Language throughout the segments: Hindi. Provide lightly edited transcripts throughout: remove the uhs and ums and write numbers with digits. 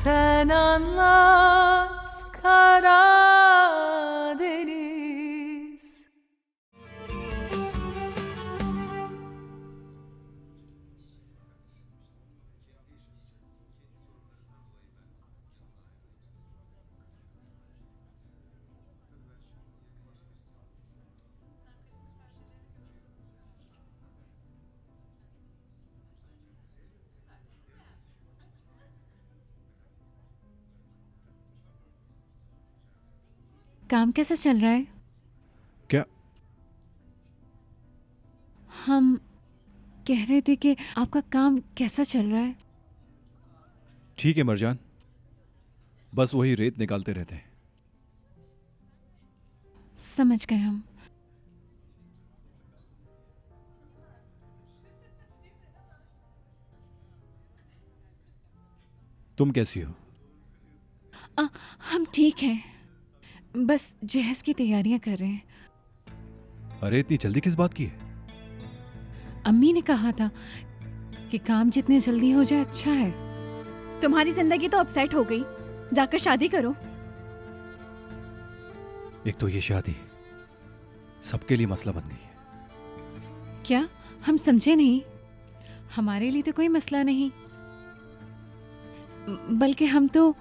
Sen anlat Karadeniz. काम कैसा चल रहा है? क्या? हम कह रहे थे कि आपका काम कैसा चल रहा है? ठीक है मरजान, बस वही रेत निकालते रहते हैं। समझ गए हम। तुम कैसी हो? हम ठीक हैं, बस जहेज की तैयारियां कर रहे हैं। अरे इतनी जल्दी किस बात की है? अम्मी ने कहा था कि काम जितने जल्दी हो जाए अच्छा है। तुम्हारी जिंदगी तो अपसेट हो गई, जाकर शादी करो। एक तो ये शादी सबके लिए मसला बन गई है। क्या? हम समझे नहीं। हमारे लिए तो कोई मसला नहीं, बल्कि हम तो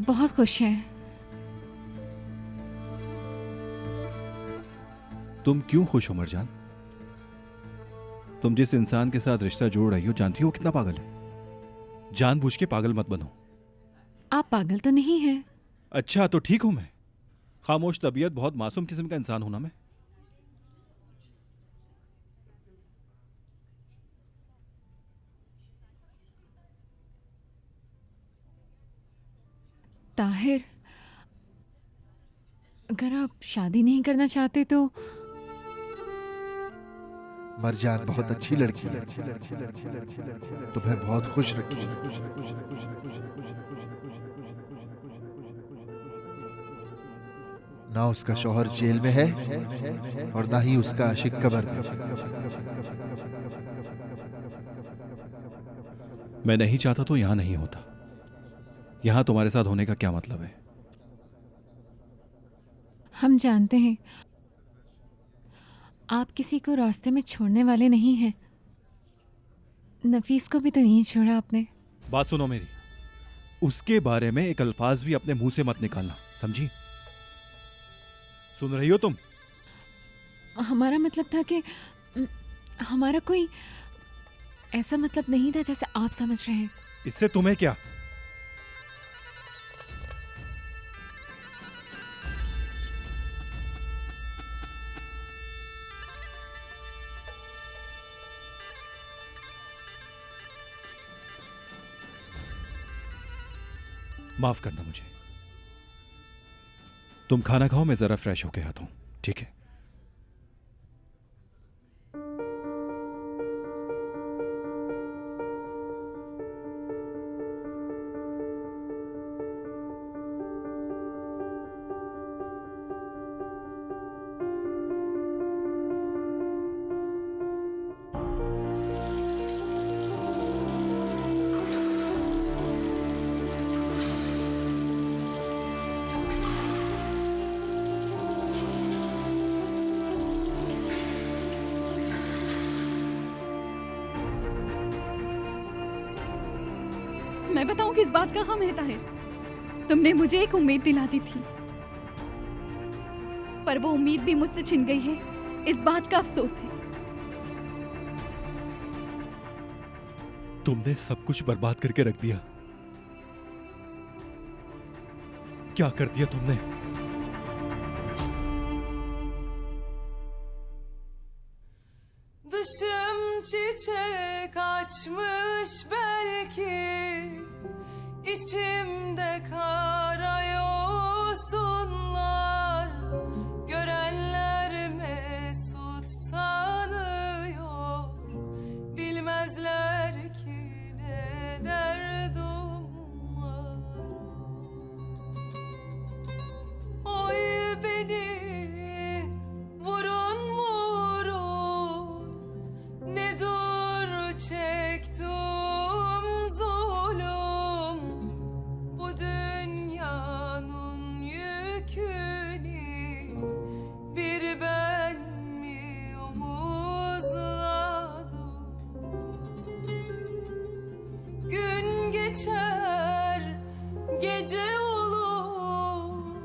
बहुत खुश हैं। तुम क्यों खुश हो मरजान? तुम जिस इंसान के साथ रिश्ता जोड़ रही हो जानती हो कितना पागल है। जानबूझ के पागल मत बनो। आप पागल तो नहीं हैं। अच्छा तो ठीक हूं मैं। खामोश तबीयत, बहुत मासूम किस्म का इंसान हूं ना मैं। ताहिर, अगर आप शादी नहीं करना चाहते तो मरजान बहुत अच्छी लड़की है, तुम्हें बहुत खुश रखी। ना उसका शौहर जेल में है और ना ही उसका आशिक कब्र में। मैं नहीं चाहता तो यहां नहीं होता। यहां तुम्हारे साथ होने का क्या मतलब है? हम जानते हैं आप किसी को रास्ते में छोड़ने वाले नहीं हैं। नफीस को भी तो नहीं छोड़ा आपने। बात सुनो मेरी, उसके बारे में एक अल्फाज भी अपने मुंह से मत निकालना, समझी? सुन रही हो तुम? हमारा मतलब था कि हमारा कोई ऐसा मतलब नहीं था जैसे आप समझ रहे हैं। इससे तुम्हें क्या? माफ करना मुझे। तुम खाना खाओ, मैं जरा फ्रेश होके आता हूं, ठीक है? मैं बताऊं किस बात का गम है ताहिर? तुमने मुझे एक उम्मीद दिला दी थी, पर वो उम्मीद भी मुझसे छिन गई है। इस बात का अफसोस है। तुमने सब कुछ बर्बाद करके रख दिया। क्या कर दिया तुमने? Dışım çiçek açmış belki, içimde kara yosunlar. Görenler mesut sanıyor, bilmezler ki ne derdim var. Oy beni vurun vurun, ne dur çektim zulüm. geçer, gece olur.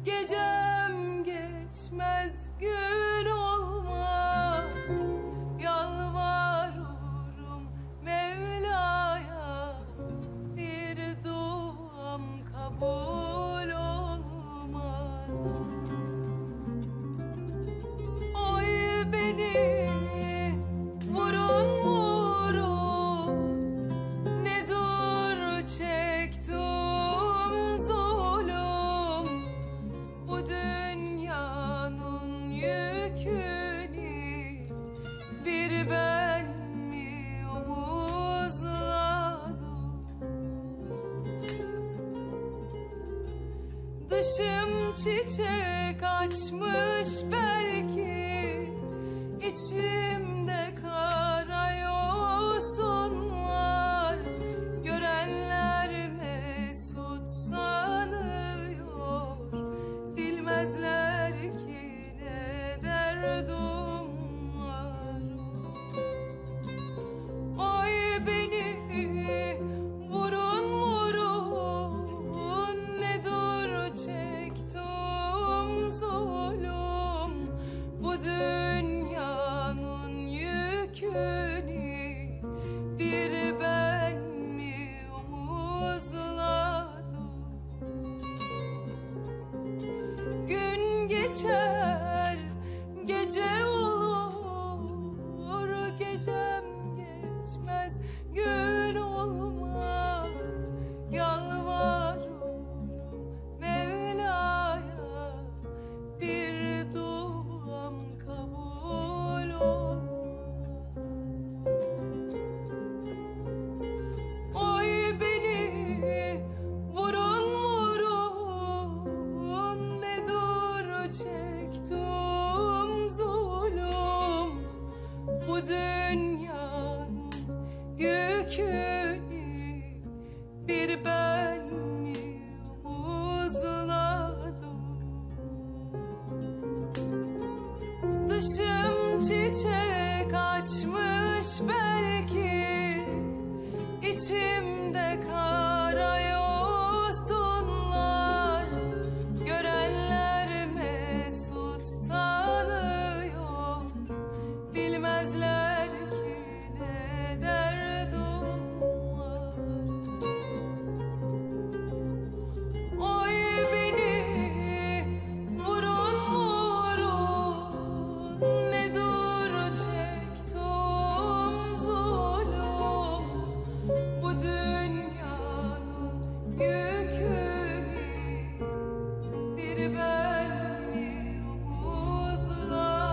Gecem geçmez, gün olmaz. Yalvarırım Mevla'ya, bir duam kabul olmaz. Oy beni vurun vurun, ne dur çektim zulüm. Bu dünyanın yükünü bir ben mi omuzladım? Dışım çiçek açmış belki, İçimde kara yosun var. Görenler mesut sanıyor, bilmezler ki ne derdim var. Oy beni vurun vurun, ne dur çektim zulüm. Bu dünyanın yükünü bir ben mi omuzladım? Gün geçer, gece olur. Gecem geçmez, gün olmaz. Yalvarırım Mevla'ya, bir duam kabul olmaz. Oy beni vurun vurun, ne dur çektim zulüm. Bu dünyanın yükünü bir ben mi omuzladım? Dışım çiçek açmış belki, İçimde kara yosunlar. Görenler mesut sanıyor, bilmezler ki ne derdim var. Oy beni vurun vurun, ne dur çektim zulüm. Bu dünyanın yükünü bir ben mi omuzladım?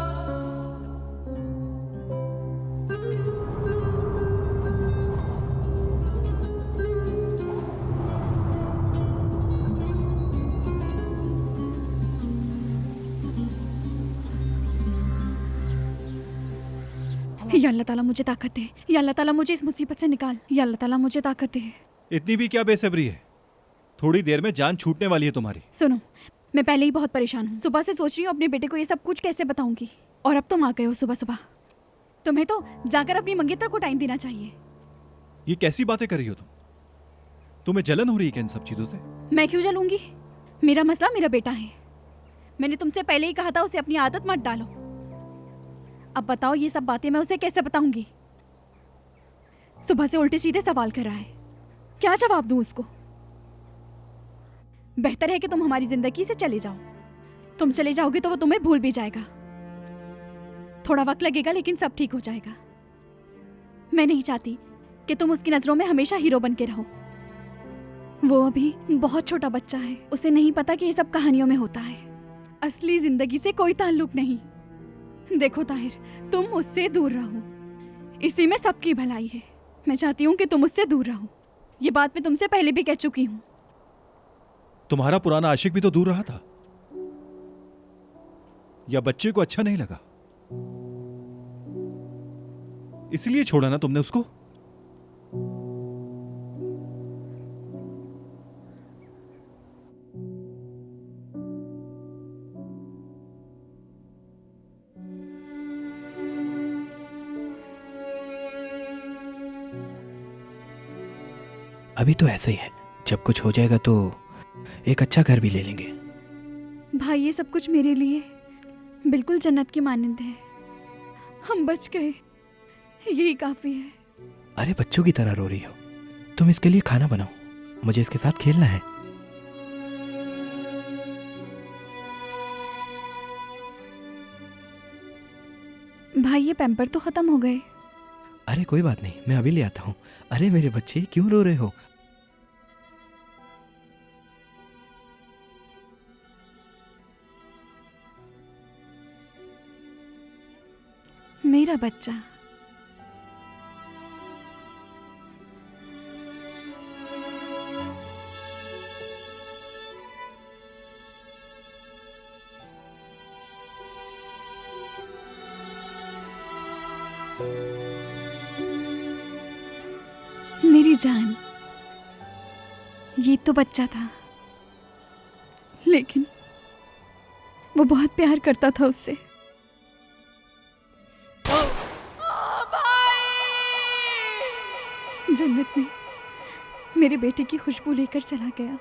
या अल्लाह ताला मुझे ताकत दे, या अल्लाह ताला मुझे इस मुसीबत से निकाल, या अल्लाह ताला मुझे ताकत दे। इतनी भी क्या बेसब्री है? थोड़ी देर में जान छूटने वाली है तुम्हारी। सुनो, मैं पहले ही बहुत परेशान हूँ। सुबह से सोच रही हूँ अपने बेटे को ये सब कुछ कैसे बताऊंगी, और अब तुम आ गए हो सुबह सुबह। तुम्हें तो जाकर अपनी मंगेतर को टाइम देना चाहिए। ये कैसी बातें कर रही हो तुम? तुम्हें जलन हो रही है क्या इन सब चीजों से? मैं क्यों जलूंगी? मेरा मसला मेरा बेटा है। मैंने तुमसे पहले ही कहा था उसे अपनी आदत मत डालो। अब बताओ ये सब बातें मैं उसे कैसे बताऊंगी? सुबह से उल्टे सीधे सवाल कर रहा है, क्या जवाब दूं उसको? बेहतर है कि तुम हमारी जिंदगी से चले जाओ। तुम चले जाओगे तो वो तुम्हें भूल भी जाएगा। थोड़ा वक्त लगेगा लेकिन सब ठीक हो जाएगा। मैं नहीं चाहती कि तुम उसकी नजरों में हमेशा हीरो बन के रहो। वो अभी बहुत छोटा बच्चा है, उसे नहीं पता कि ये सब कहानियों में होता है। असली जिंदगी से कोई ताल्लुक नहीं। देखो ताहिर, तुम उससे दूर रहो, इसी में सबकी भलाई है। मैं चाहती हूँ कि तुम उससे दूर रहो। ये बात मैं तुमसे पहले भी कह चुकी हूँ। तुम्हारा पुराना आशिक भी तो दूर रहा था, या बच्चे को अच्छा नहीं लगा इसलिए छोड़ा ना तुमने उसको? अभी तो ऐसे ही है, जब कुछ हो जाएगा तो एक अच्छा घर भी ले लेंगे। भाई ये सब कुछ मेरे लिए बिल्कुल जन्नत की मानंद है। हम बच गए, यही काफी है। अरे बच्चों की तरह रो रही हो, तुम इसके लिए खाना बनाओ, मुझे इसके साथ खेलना है। भाई ये पैम्पर तो खत्म हो गए। अरे कोई बात नहीं, मैं अभी ले आता हूँ। अरे मेरे बच्चे क्यों रो रहे हो? मेरा बच्चा। मेरी जान, ये तो बच्चा था, लेकिन वो बहुत प्यार करता था उससे। जन्नत में मेरे बेटे की खुशबू लेकर चला गया।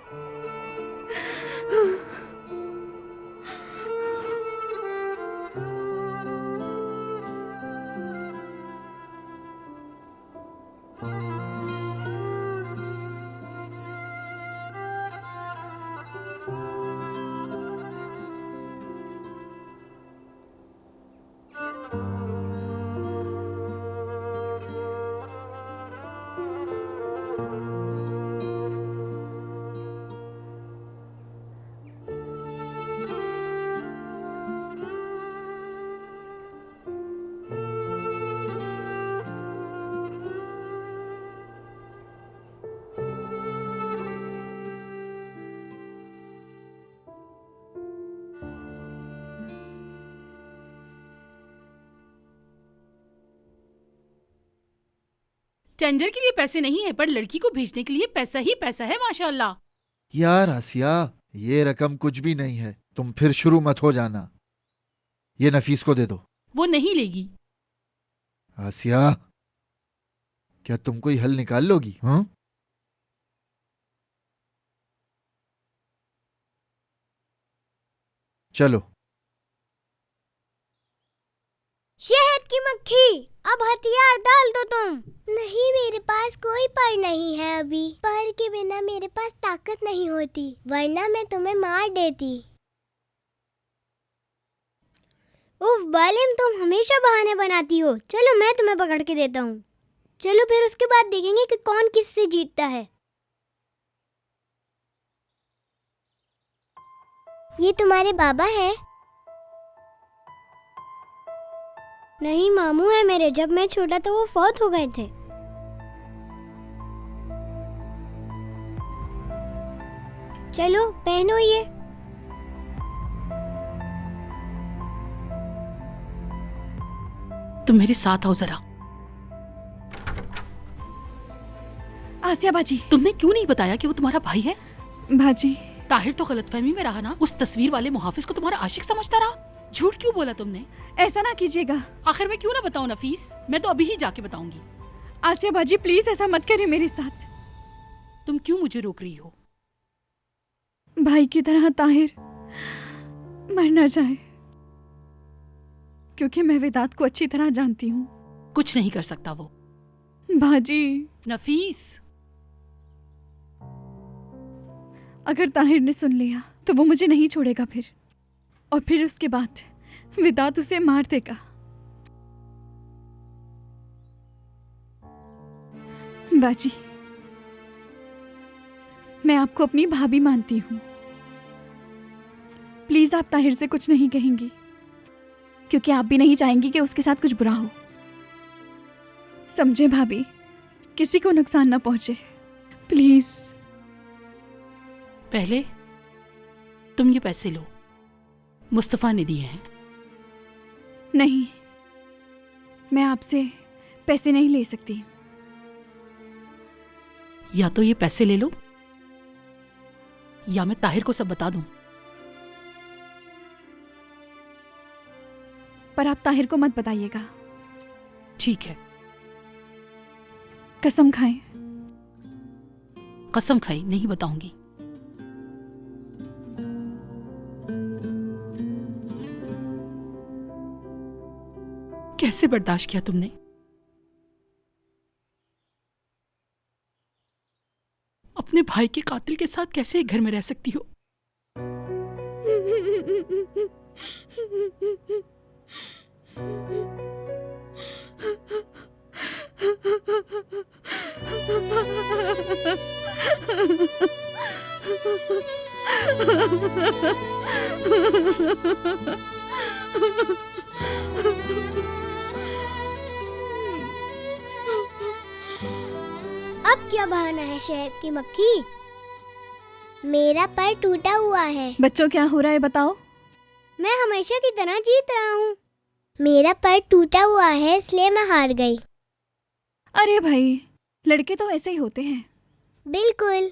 टेंडर के लिए पैसे नहीं है, पर लड़की को भेजने के लिए पैसा ही पैसा है माशाल्लाह। यार आसिया, ये रकम कुछ भी नहीं है, तुम फिर शुरू मत हो जाना। ये नफीस को दे दो। वो नहीं लेगी। आसिया, क्या तुम कोई हल निकाल लोगी? हाँ, चलो। शहद की मक्खी, अब हथियार डाल दो तुम। नहीं, मेरे पास कोई पर नहीं है अभी। पर के बिना मेरे पास ताकत नहीं होती, वरना मैं तुम्हें मार देती। उफ बालिम, तुम हमेशा बहाने बनाती हो। चलो मैं तुम्हें पकड़ के देता हूँ। चलो फिर उसके बाद देखेंगे कि कौन किससे जीतता है। ये तुम्हारे बाबा हैं? नहीं, मामू है मेरे। जब मैं छोटा था वो फौत हो गए थे। चलो पहनो ये। तुम मेरे साथ आओ जरा। आसिया बाजी। तुमने क्यों नहीं बताया कि वो तुम्हारा भाई है? बाजी, ताहिर तो गलतफहमी में रहा ना। उस तस्वीर वाले मुहाफिज को तुम्हारा आशिक समझता रहा। झूठ क्यों बोला तुमने? ऐसा ना कीजिएगा। आखिर मैं क्यों ना बताऊं नफीस? मैं तो अभी ही जाके बताऊंगी। आसिया बाजी प्लीज ऐसा मत करिए मेरे साथ। तुम क्यों मुझे रोक रही हो? भाई की तरह ताहिर मर ना जाए, क्योंकि मैं वेदात को अच्छी तरह जानती हूँ। कुछ नहीं कर सकता वो। बाजी, नफीस, अगर ताहिर ने सुन लिया तो वो मुझे नहीं छोड़ेगा फिर, और फिर उसके बाद वेदात उसे मार देगा। बाजी, मैं आपको अपनी भाभी मानती हूँ। प्लीज आप ताहिर से कुछ नहीं कहेंगी, क्योंकि आप भी नहीं चाहेंगी कि उसके साथ कुछ बुरा हो। समझे भाभी, किसी को नुकसान ना पहुंचे, प्लीज। पहले तुम ये पैसे लो, मुस्तफा ने दिए हैं। नहीं, मैं आपसे पैसे नहीं ले सकती। या तो ये पैसे ले लो, या मैं ताहिर को सब बता दूं। पर आप ताहिर को मत बताइएगा। ठीक है। कसम खाएं। कसम खाई नहीं बताऊंगी। कैसे बर्दाश्त किया तुमने? अपने भाई के कातिल के साथ कैसे एक घर में रह सकती हो? अब क्या बहाना है शहद की मक्खी? मेरा पैर टूटा हुआ है। बच्चों क्या हो रहा है बताओ? मैं हमेशा की तरह जीत रहा हूँ। मेरा पैर टूटा हुआ है इसलिए मैं हार गई। अरे भाई, लड़के तो ऐसे ही होते हैं। बिल्कुल।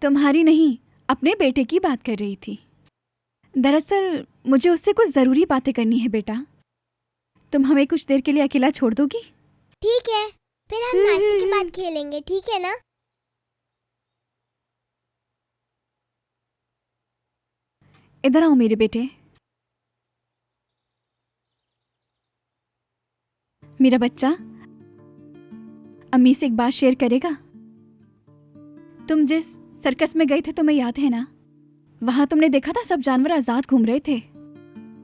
तुम्हारी नहीं, अपने बेटे की बात कर रही थी। दरअसल मुझे उससे कुछ ज़रूरी बातें करनी है बेटा। तुम हमें कुछ देर के लिए अकेला छोड़ दोगी? ठीक है, फिर हम नाश्ते के बाद खेलेंगे, ठीक है ना? इधर आओ मेरे बेटे। मेरा बच्चा अम्मी से एक बात शेयर करेगा? तुम जिस सर्कस में गए थे तुम्हें याद है ना? वहां तुमने देखा था सब जानवर आजाद घूम रहे थे।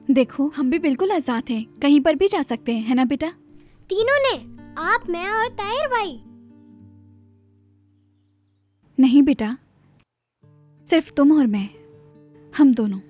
देखो हम भी बिल्कुल आजाद हैं, कहीं पर भी जा सकते हैं, है ना बेटा? तीनों ने? आप, मैं और ताहिर भाई? नहीं बेटा, सिर्फ तुम और मैं, हम दोनों।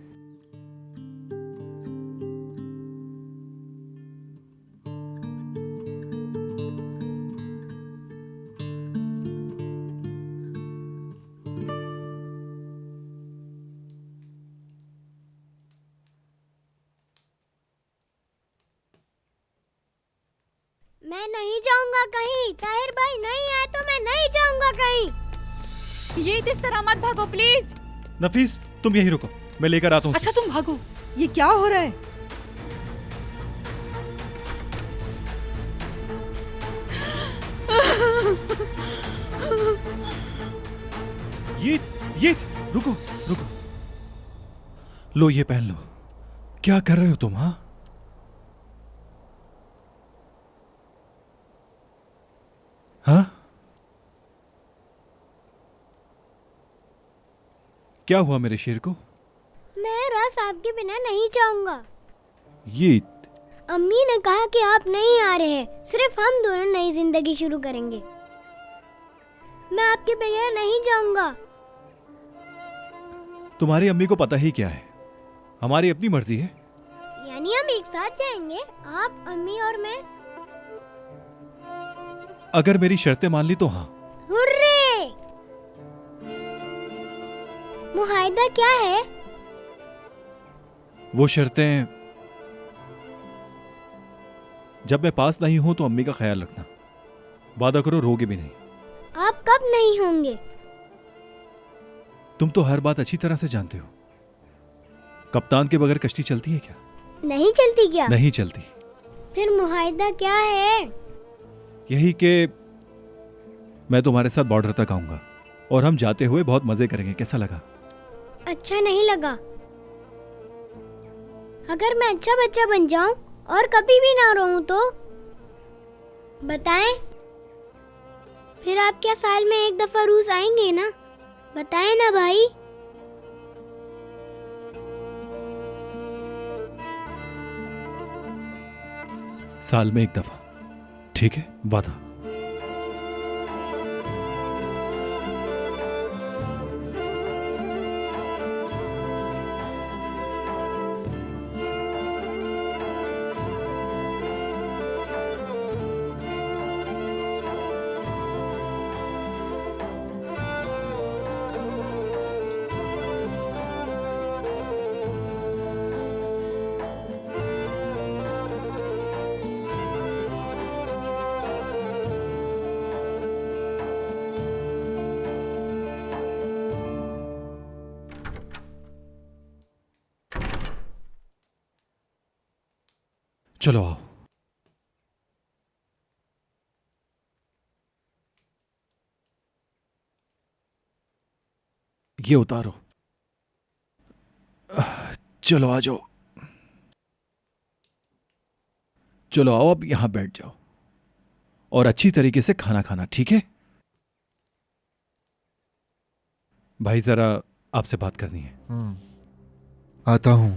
मैं नहीं जाऊंगा कहीं। ताहिर भाई नहीं आए तो मैं नहीं जाऊंगा कहीं। ये इस तरह मत भागो प्लीज। नफीस तुम यहीं रुको, मैं लेकर आता हूँ। अच्छा तुम भागो। ये क्या हो रहा है? ये रुको रुको, लो ये पहन लो। क्या कर रहे हो तुम? हाँ हाँ, क्या हुआ मेरे शेर को? मैं रास आपके बिना नहीं जाऊंगा। ये अम्मी ने कहा कि आप नहीं आ रहे हैं, सिर्फ हम दोनों नई जिंदगी शुरू करेंगे। मैं आपके बगैर नहीं जाऊंगा। तुम्हारी अम्मी को पता ही क्या है, हमारी अपनी मर्जी है। यानी हम एक साथ जाएंगे, आप, अम्मी और मैं? अगर मेरी शर्तें मान ली तो हाँ। हुर्रे! मुहाइदा क्या है? वो शर्तें, जब मैं पास नहीं हूं तो अम्मी का ख्याल रखना, वादा करो रोगे भी नहीं। आप कब नहीं होंगे? तुम तो हर बात अच्छी तरह से जानते हो। कप्तान के बगैर कश्ती चलती है क्या? नहीं चलती क्या? नहीं चलती। फिर मुहाइदा क्या है? यही कि मैं तुम्हारे साथ बॉर्डर तक आऊंगा और हम जाते हुए बहुत मजे करेंगे। कैसा लगा? अच्छा नहीं लगा। अगर मैं अच्छा बच्चा बन जाऊं और कभी भी ना रोऊं तो बताएं? फिर आप क्या साल में एक दफा रूस आएंगे ना? बताएं ना भाई। साल में एक दफा, ठीक है, वादा। चलो आओ। ये उतारो। चलो आ जाओ, चलो आओ, अब यहां बैठ जाओ और अच्छी तरीके से खाना खाना, ठीक है? भाई जरा आपसे बात करनी है। आता हूं।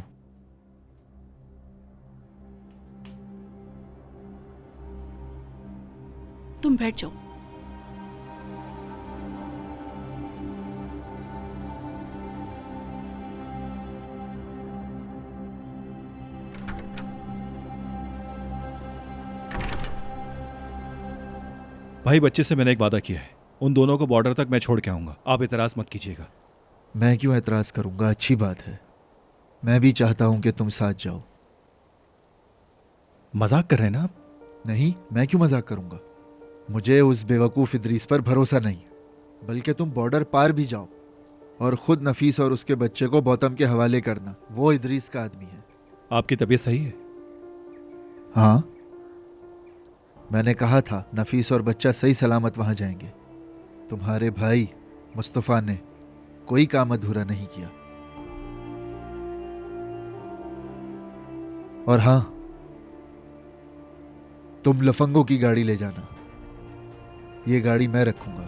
तुम बैठ जाओ। भाई बच्चे से मैंने एक वादा किया है, उन दोनों को बॉर्डर तक मैं छोड़ के आऊंगा, आप एतराज मत कीजिएगा। मैं क्यों एतराज करूंगा? अच्छी बात है। मैं भी चाहता हूं कि तुम साथ जाओ। मजाक कर रहे हैं ना आप? नहीं, मैं क्यों मजाक करूंगा? मुझे उस बेवकूफ इदरीस पर भरोसा नहीं, बल्कि तुम बॉर्डर पार भी जाओ और खुद नफीस और उसके बच्चे को गौतम के हवाले करना। वो इदरीस का आदमी है। आपकी तबीयत सही है? हाँ, मैंने कहा था नफीस और बच्चा सही सलामत वहां जाएंगे। तुम्हारे भाई मुस्तफ़ा ने कोई काम अधूरा नहीं किया। और हाँ, तुम लफंगों की गाड़ी ले जाना, ये गाड़ी मैं रखूंगा।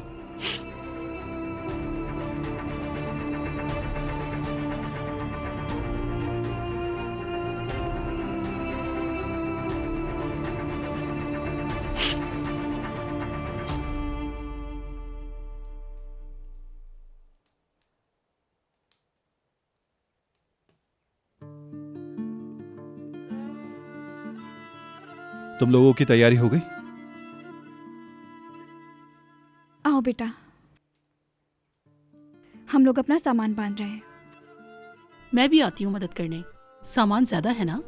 तुम लोगों की तैयारी हो गई? आओ बेटा, हम लोग अपना सामान बांध रहे हैं। मैं भी आती हूँ मदद करने। सामान ज्यादा है ना?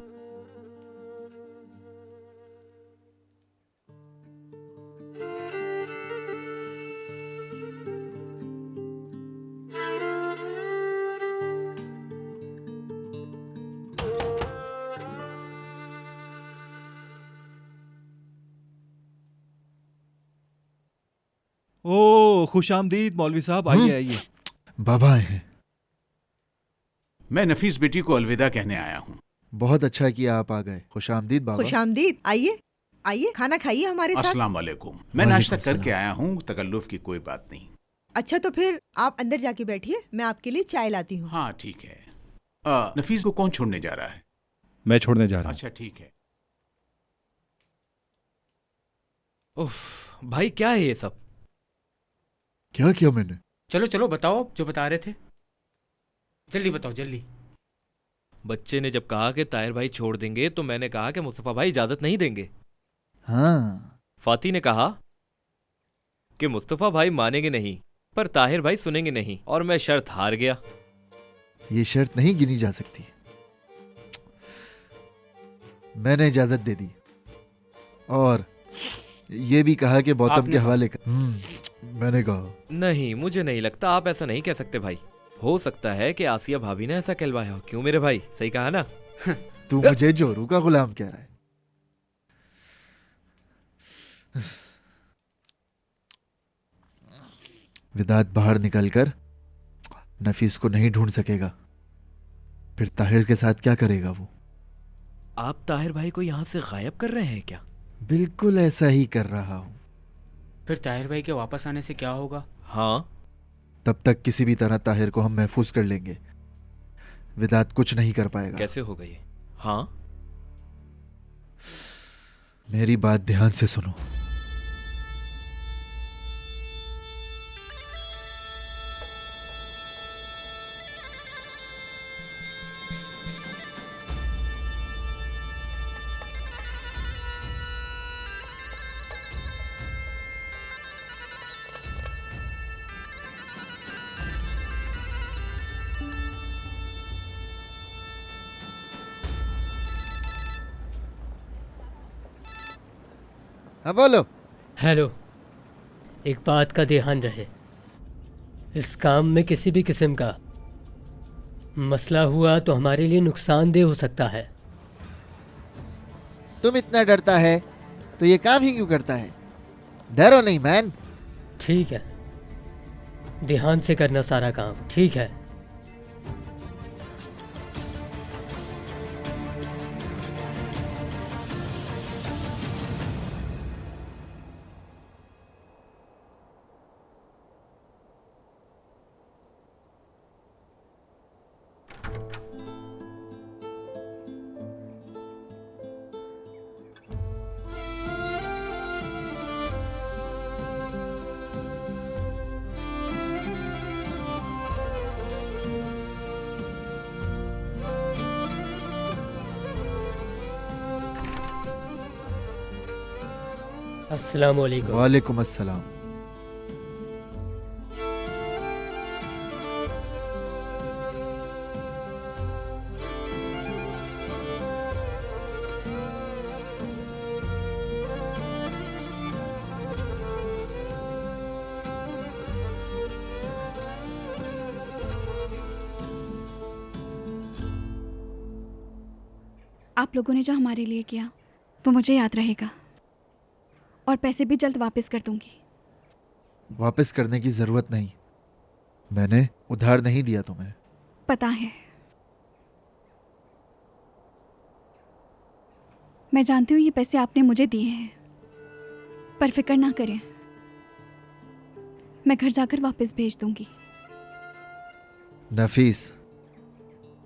ओ खुशामदीद मौलवी साहब, आइए आइए। बाबा आए हैं। मैं नफीस बेटी को अलविदा कहने आया हूँ। बहुत अच्छा किया आप आ गए। खुशामदीद बाबा। खुशामदीद। आइए आइए, खाना खाइए हमारे साथ। अस्सलाम वालेकुम। मैं नाश्ता करके आया हूँ, तकल्लुफ की कोई बात नहीं। अच्छा तो फिर आप अंदर जाके बैठिए, मैं आपके लिए चाय लाती हूँ। हाँ ठीक है। नफीस को कौन छोड़ने जा रहा है? मैं छोड़ने जा रहा हूँ। अच्छा ठीक है। उफ, भाई क्या है ये सब? क्या किया मैंने? चलो चलो बताओ जो बता रहे थे, जल्दी बताओ जल्दी। बच्चे ने जब कहा कि ताहिर भाई छोड़ देंगे तो मैंने कहा कि मुस्तफा भाई इजाजत नहीं देंगे। हाँ। फाती ने कहा कि मुस्तफा भाई मानेंगे नहीं पर ताहिर भाई सुनेंगे नहीं, और मैं शर्त हार गया। ये शर्त नहीं गिनी जा सकती। मैंने इजाजत दे दी और ये भी कहा कि गौतम के हवाले कर। मैंने कहा। नहीं, मुझे नहीं लगता, आप ऐसा नहीं कह सकते भाई। हो सकता है कि आसिया भाभी ने ऐसा कहलवाया हो। क्यों मेरे भाई, सही कहा ना? तू मुझे जोरू का गुलाम कह रहा है? विदात बाहर निकलकर नफीस को नहीं ढूंढ सकेगा, फिर ताहिर के साथ क्या करेगा वो? आप ताहिर भाई को यहाँ से गायब कर रहे हैं क्या? बिल्कुल ऐसा ही कर रहा हूं। फिर ताहिर भाई के वापस आने से क्या होगा? हाँ, तब तक किसी भी तरह ताहिर को हम महफूज कर लेंगे। विदात कुछ नहीं कर पाएगा। कैसे होगा ये? हाँ, मेरी बात ध्यान से सुनो। हाँ बोलो। हेलो, एक बात का ध्यान रहे, इस काम में किसी भी किस्म का मसला हुआ तो हमारे लिए नुकसानदेह हो सकता है। तुम इतना डरता है तो ये काम ही क्यों करता है? डरो नहीं मैन। ठीक है, ध्यान से करना सारा काम, ठीक है? अस्सलाम वालेकुम। वालेकुम अस्सलाम। आप लोगों ने जो हमारे लिए किया वो मुझे याद रहेगा, और पैसे भी जल्द वापस कर दूंगी। वापस करने की जरूरत नहीं, मैंने उधार नहीं दिया तुम्हें। पता है, मैं जानती हूँ ये पैसे आपने मुझे दिए हैं, पर फिक्र ना करें, मैं घर जाकर वापस भेज दूंगी। नफीस,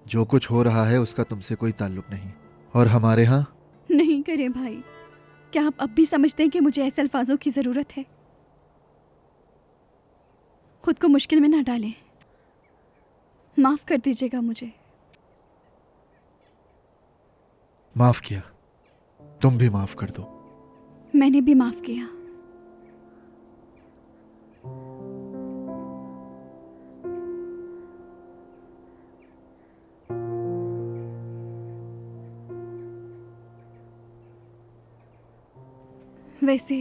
जो कुछ हो रहा है उसका तुमसे कोई ताल्लुक नहीं, और हमारे यहाँ नहीं करें भाई, क्या आप अब भी समझते हैं कि मुझे ऐसे अल्फाजों की ज़रूरत है? खुद को मुश्किल में ना डालें, माफ़ कर दीजिएगा मुझे। माफ किया, तुम भी माफ कर दो। मैंने भी माफ़ किया। वैसे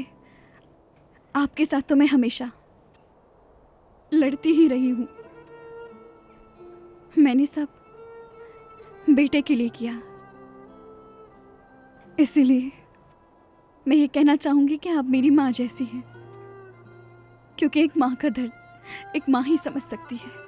आपके साथ तो मैं हमेशा लड़ती ही रही हूँ। मैंने सब बेटे के लिए किया, इसीलिए मैं ये कहना चाहूँगी कि आप मेरी माँ जैसी हैं, क्योंकि एक माँ का दर्द एक माँ ही समझ सकती है।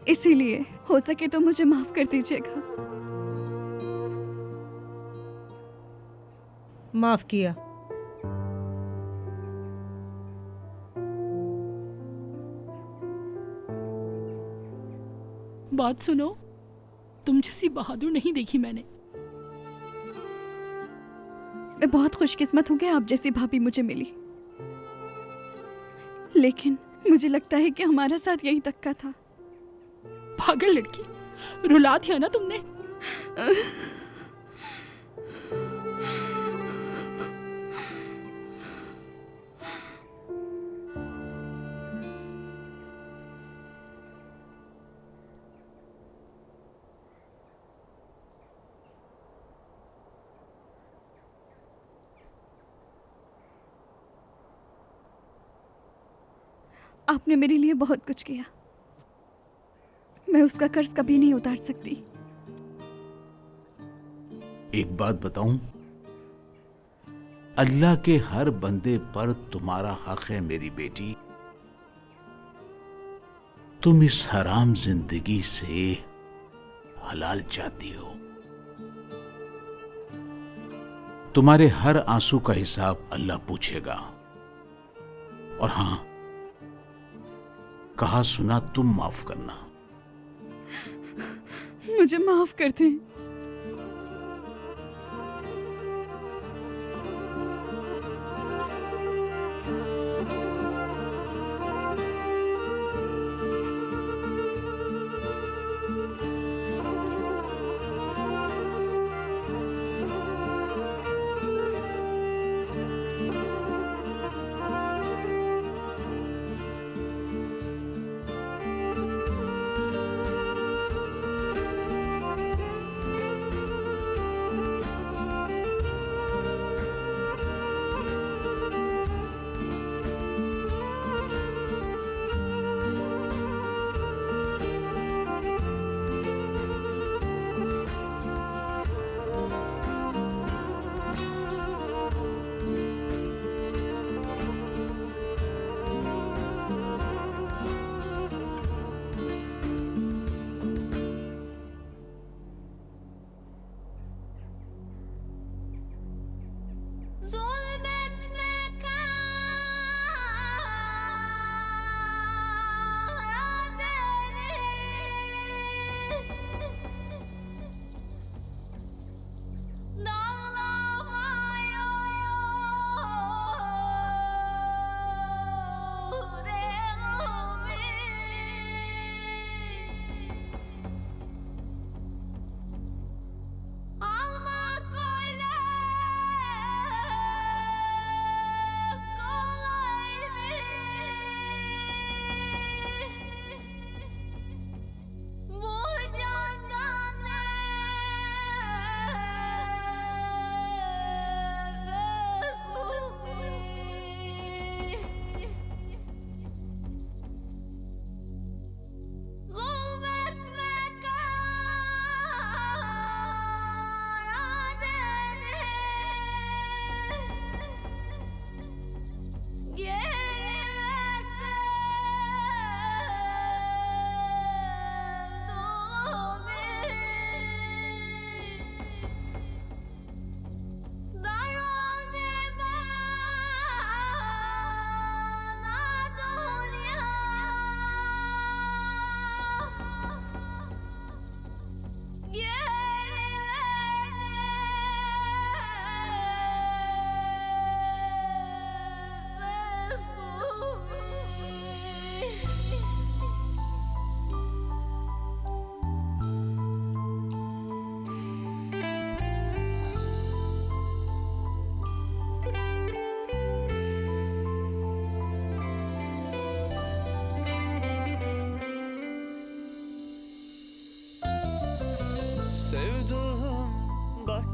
इसीलिए हो सके तो मुझे माफ कर दीजिएगा। माफ किया। बात सुनो, तुम जैसी बहादुर नहीं देखी मैंने। मैं बहुत खुशकिस्मत हूँ कि आप जैसी भाभी मुझे मिली, लेकिन मुझे लगता है कि हमारा साथ यही तक का था। पागल लड़की, रुला दिया ना तुमने। आपने मेरे लिए बहुत कुछ किया, मैं उसका कर्ज कभी नहीं उतार सकती। एक बात बताऊं, अल्लाह के हर बंदे पर तुम्हारा हक है मेरी बेटी। तुम इस हराम जिंदगी से हलाल चाहती हो। तुम्हारे हर आंसू का हिसाब अल्लाह पूछेगा। और हां, कहा सुना तुम माफ करना। मुझे माफ कर दें।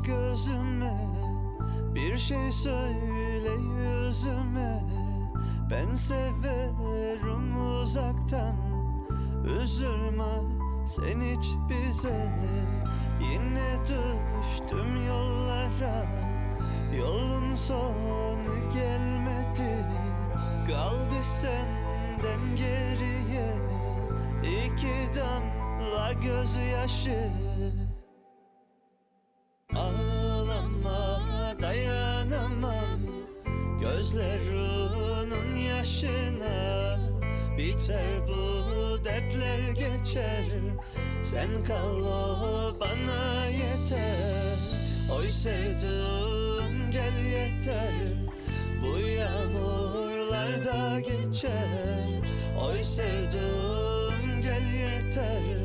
gözüme, bir şey söyle yüzüme. Ben severim uzaktan, üzülme sen hiç bize. Yine düştüm yollara, yolun sonu gelmedi. Kaldı senden geriye iki damla gözyaşı. Ağlama dayanamam gözlerinin yaşına. Biter bu dertler geçer, sen kal o bana yeter. Oy sevdim gel yeter, bu yağmurlar da geçer. Oy sevdim gel yeter,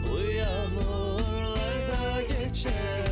bu yağmurlar da geçer.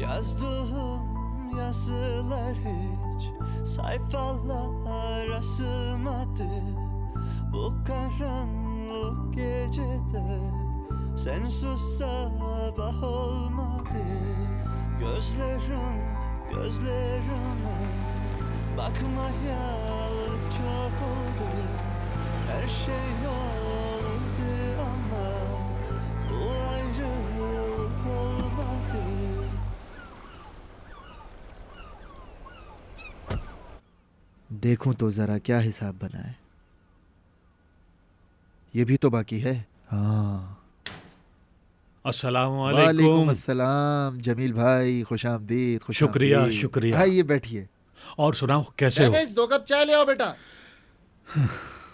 Yazdığım yazılar hiç sayfalara sığmadı. Bu karanlık gecede sensiz sabah olmadı. Gözlerime bakmayalı çok oldu. Her şey oldu ama bu ayrılık olmadı. देखूं तो जरा क्या हिसाब बना है। ये भी तो बाकी है। हाँ। अस्सलाम वालेकुम वालेकुम। अस्सलाम जमील भाई, खुश आमदीद। खुश शुक्रिया, आमदीद। शुक्रिया। आइए बैठिए। और सुनाओ कैसे हो? डेनिस, 2 कप चाय ले आओ बेटा।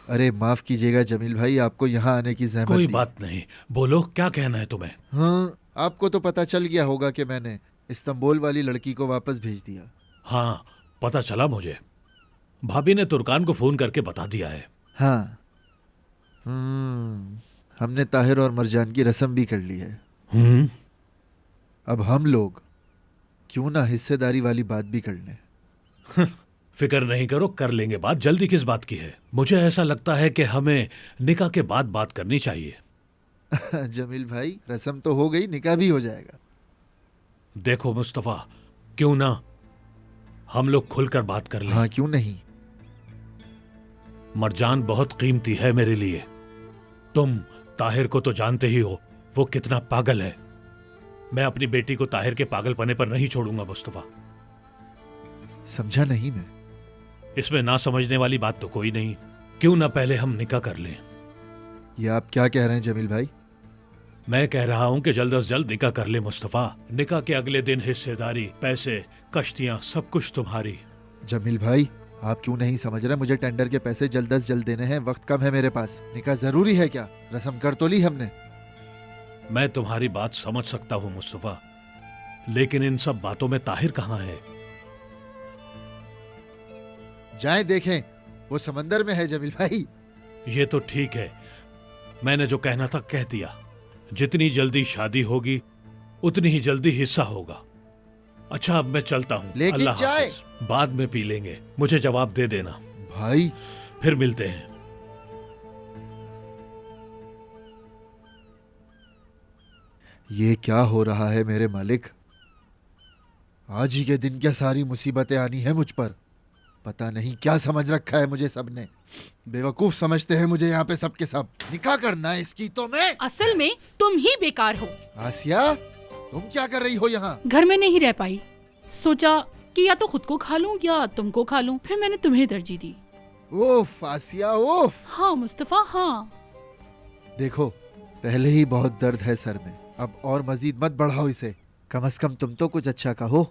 अरे माफ कीजिएगा जमील भाई, आपको यहाँ आने की जहमत कोई दी। बात नहीं, बोलो क्या कहना है तुम्हें? हाँ, आपको तो पता चल गया होगा कि मैंने इस्तांबुल वाली लड़की को वापस भेज दिया। हाँ, पता चला मुझे। भाभी ने तुर्कान को फोन करके बता दिया है। हाँ। हमने ताहिर और मरजान की रस्म भी कर ली है। अब हम लोग क्यों ना हिस्सेदारी वाली बात भी कर लें। फिक्र नहीं करो, कर लेंगे बात। जल्दी किस बात की है? मुझे ऐसा लगता है कि हमें निकाह के बाद बात करनी चाहिए। जमील भाई, रस्म तो हो गई, निकाह भी हो जाएगा। देखो मुस्तफा, क्यों ना हम लोग खुलकर बात कर लें? हाँ, क्यों नहीं। मरजान बहुत कीमती है मेरे लिए। तुम ताहिर को तो जानते ही हो, वो कितना पागल है। मैं अपनी बेटी को ताहिर के पागलपने पर नहीं छोड़ूंगा मुस्तफा। समझा नहीं मैं। इसमें ना समझने वाली बात तो कोई नहीं। क्यों ना पहले हम निकाह कर लें? ये आप क्या कह रहे हैं जमील भाई? मैं कह रहा हूं कि जल्द से जल्द निकाह कर ले मुस्तफा। निकाह के अगले दिन हिस्सेदारी, पैसे, कश्तियां, सब कुछ तुम्हारी। जमील भाई, आप क्यों नहीं समझ रहे? मुझे टेंडर के पैसे जल्द से जल्द देने हैं, वक्त कम है मेरे पास। निकाह जरूरी है क्या? रस्म कर तो ली हमने। मैं तुम्हारी बात समझ सकता हूं मुस्तफा, लेकिन इन सब बातों में ताहिर कहां है? जाएं देखें, वो समंदर में है जमील भाई। ये तो ठीक है, मैंने जो कहना था कह दिया। जितनी जल्दी शादी होगी उतनी ही जल्दी हिस्सा होगा। अच्छा, अब मैं चलता हूँ। लेकिन अल्लाह चाय हाफ़िज़। बाद में पी लेंगे, मुझे जवाब दे देना। भाई, फिर मिलते हैं। ये क्या हो रहा है मेरे मालिक? आज ही के दिन क्या सारी मुसीबतें आनी है मुझ पर। पता नहीं क्या समझ रखा है मुझे सबने। बेवकूफ समझते हैं मुझे यहाँ पे सबके सब। निकाह करना है इसकी तो मैं। असल में तुम ही बेकार हो। आसिया, तुम क्या कर रही हो यहाँ? घर में नहीं रह पाई, सोचा कि या तो खुद को खा लूं या तुमको खा लूं, फिर मैंने तुम्हें तरजीह दी। ओफ आसिया, ओफ। हाँ मुस्तफा, हाँ। देखो, पहले ही बहुत दर्द है सर में, अब और मजीद मत बढ़ाओ इसे। कम से कम तुम तो कुछ अच्छा कहो।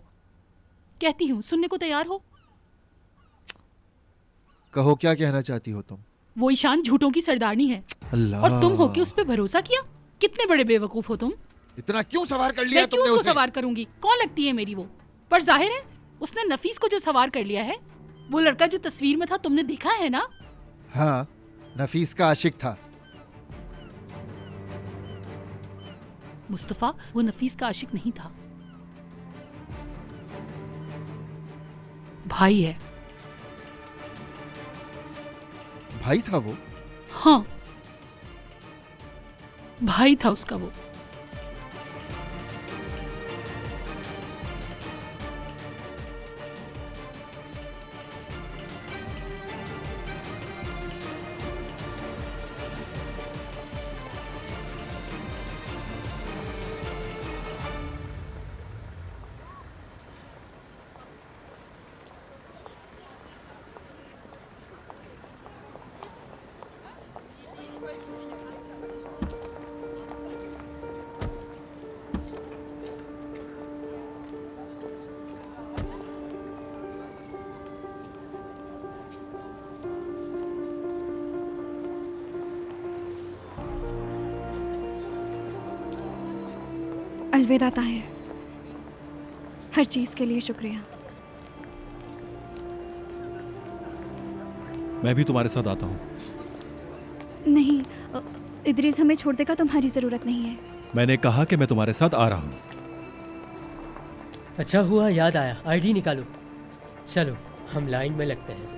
कहती हूँ, सुनने को तैयार हो? कहो, क्या कहना चाहती हो तुम? वो ईशान झूठों की सरदारनी है अल्लाह। और तुम हो के उस पे भरोसा किया। कितने बड़े बेवकूफ हो तुम। इतना क्यों सवार कर लिया मैं क्यों तुमने उसको उसे? सवार करूंगी? कौन लगती है मेरी वो? पर जाहिर है उसने नफीस को जो सवार कर लिया है, वो लड़का जो तस्वीर में था तुमने देखा है ना? हाँ, नफीस का आशिक था। मुस्तफा, वो नफीस का आशिक नहीं था, भाई है। भाई था वो? हाँ, भाई था उसका वो। अलविदा ताहिर, हर चीज़ के लिए शुक्रिया। मैं भी तुम्हारे साथ आता हूँ। नहीं, इदरीस हमें छोड़ देगा, तुम्हारी ज़रूरत नहीं है। मैंने कहा कि मैं तुम्हारे साथ आ रहा हूँ। अच्छा हुआ याद आया, आईडी निकालो। चलो हम लाइन में लगते हैं।